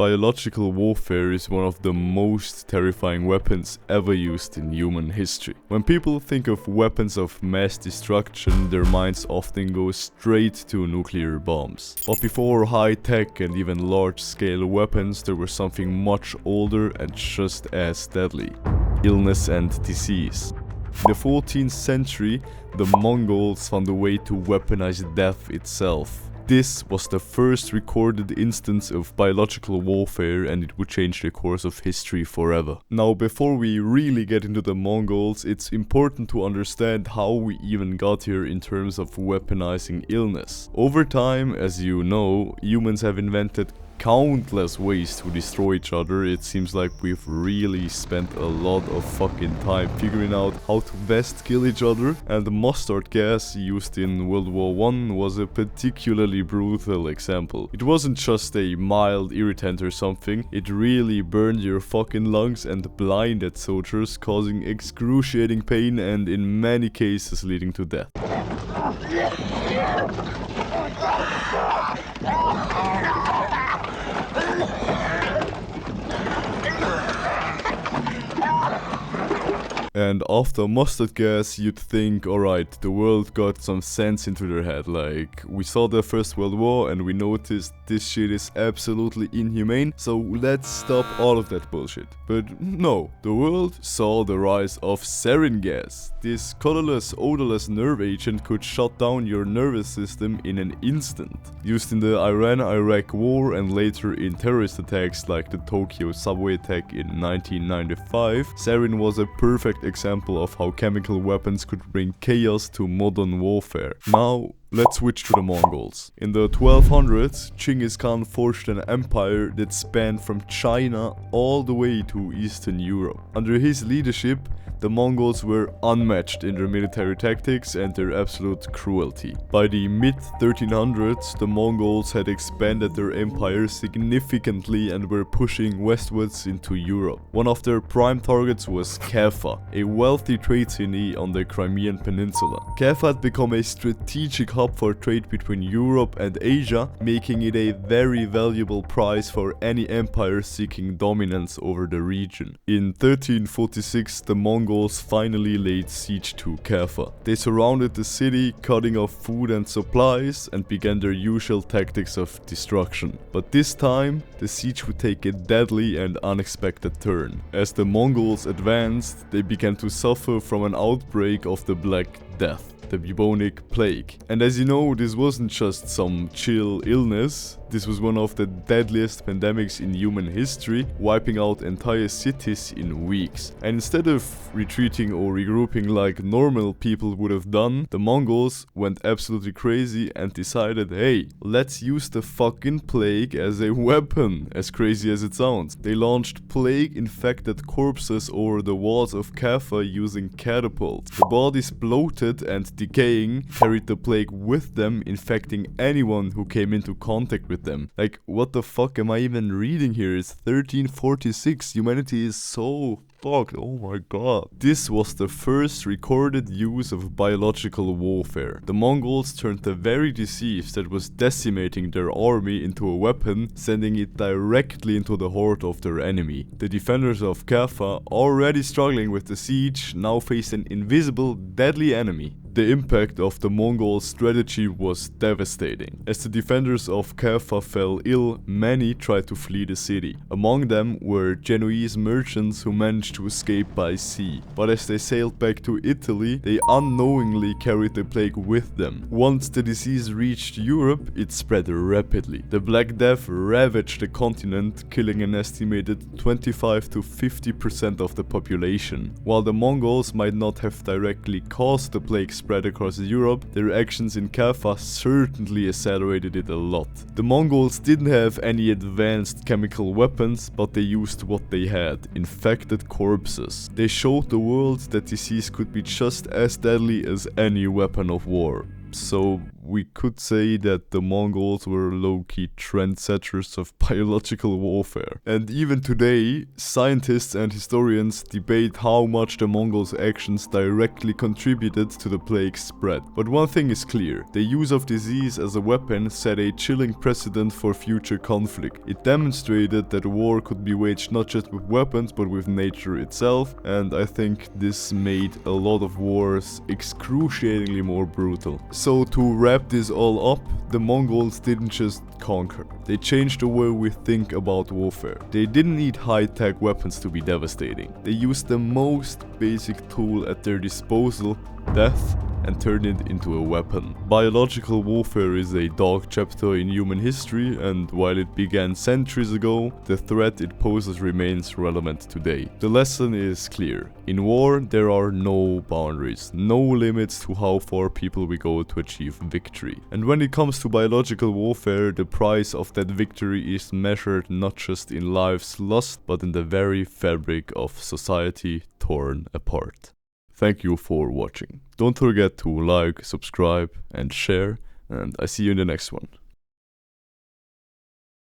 Biological warfare is one of the most terrifying weapons ever used in human history. When people think of weapons of mass destruction, their minds often go straight to nuclear bombs. But before high-tech and even large-scale weapons, there was something much older and just as deadly: illness and disease. In the 14th century, the Mongols found a way to weaponize death itself. This was the first recorded instance of biological warfare, and it would change the course of history forever. Now, before we really get into the Mongols, it's important to understand how we even got here in terms of weaponizing illness. Over time, as you know, humans have invented countless ways to destroy each other. It seems like we've really spent a lot of fucking time figuring out how to best kill each other, and the mustard gas used in World War I was a particularly brutal example. It wasn't just a mild irritant or something, it really burned your fucking lungs and blinded soldiers, causing excruciating pain and in many cases leading to death. And after mustard gas, you'd think, alright, the world got some sense into their head. Like, we saw the First World War and we noticed this shit is absolutely inhumane, so let's stop all of that bullshit. But no, the world saw the rise of sarin gas. This colorless, odorless nerve agent could shut down your nervous system in an instant. Used in the Iran-Iraq war and later in terrorist attacks like the Tokyo subway attack in 1995, sarin was a perfect example of how chemical weapons could bring chaos to modern warfare. Now, let's switch to the Mongols. In the 1200s, Genghis Khan forged an empire that spanned from China all the way to Eastern Europe. Under his leadership, the Mongols were unmatched in their military tactics and their absolute cruelty. By the mid-1300s, the Mongols had expanded their empire significantly and were pushing westwards into Europe. One of their prime targets was Caffa, a wealthy trade city on the Crimean Peninsula. Caffa had become a strategic hub for trade between Europe and Asia, making it a very valuable prize for any empire seeking dominance over the region. In 1346, the Mongols finally laid siege to Caffa. They surrounded the city, cutting off food and supplies, and began their usual tactics of destruction. But this time, the siege would take a deadly and unexpected turn. As the Mongols advanced, they began to suffer from an outbreak of the Black Death, the bubonic plague. And as you know, this wasn't just some chill illness. This was one of the deadliest pandemics in human history, wiping out entire cities in weeks. And instead of retreating or regrouping like normal people would have done, the Mongols went absolutely crazy and decided, hey, let's use the fucking plague as a weapon, as crazy as it sounds. They launched plague-infected corpses over the walls of Caffa using catapults. The bodies bloated and decaying carried the plague with them, infecting anyone who came into contact with them. Like, what the fuck am I even reading here? It's 1346. Humanity is so fucked. Oh my god. This was the first recorded use of biological warfare. The Mongols turned the very disease that was decimating their army into a weapon, sending it directly into the heart of their enemy. The defenders of Caffa, already struggling with the siege, now faced an invisible, deadly enemy. The impact of the Mongol strategy was devastating. As the defenders of Caffa fell ill, many tried to flee the city. Among them were Genoese merchants who managed to escape by sea. But as they sailed back to Italy, they unknowingly carried the plague with them. Once the disease reached Europe, it spread rapidly. The Black Death ravaged the continent, killing an estimated 25 to 50% of the population. While the Mongols might not have directly caused the plague spread across Europe, their actions in Caffa certainly accelerated it a lot. The Mongols didn't have any advanced chemical weapons, but they used what they had: infected corpses. They showed the world that disease could be just as deadly as any weapon of war. So we could say that the Mongols were low-key trendsetters of biological warfare. And even today, scientists and historians debate how much the Mongols' actions directly contributed to the plague's spread. But one thing is clear, the use of disease as a weapon set a chilling precedent for future conflict. It demonstrated that war could be waged not just with weapons but with nature itself, and I think this made a lot of wars excruciatingly more brutal. So to wrap this all up, the Mongols didn't just conquer. They changed the way we think about warfare. They didn't need high-tech weapons to be devastating. They used the most basic tool at their disposal, death, and turned it into a weapon. Biological warfare is a dark chapter in human history, and while it began centuries ago, the threat it poses remains relevant today. The lesson is clear. In war, there are no boundaries, no limits to how far people will go to achieve victory. And when it comes to biological warfare, the price of that victory is measured not just in lives lost, but in the very fabric of society torn apart. Thank you for watching. Don't forget to like, subscribe and share, and I see you in the next one.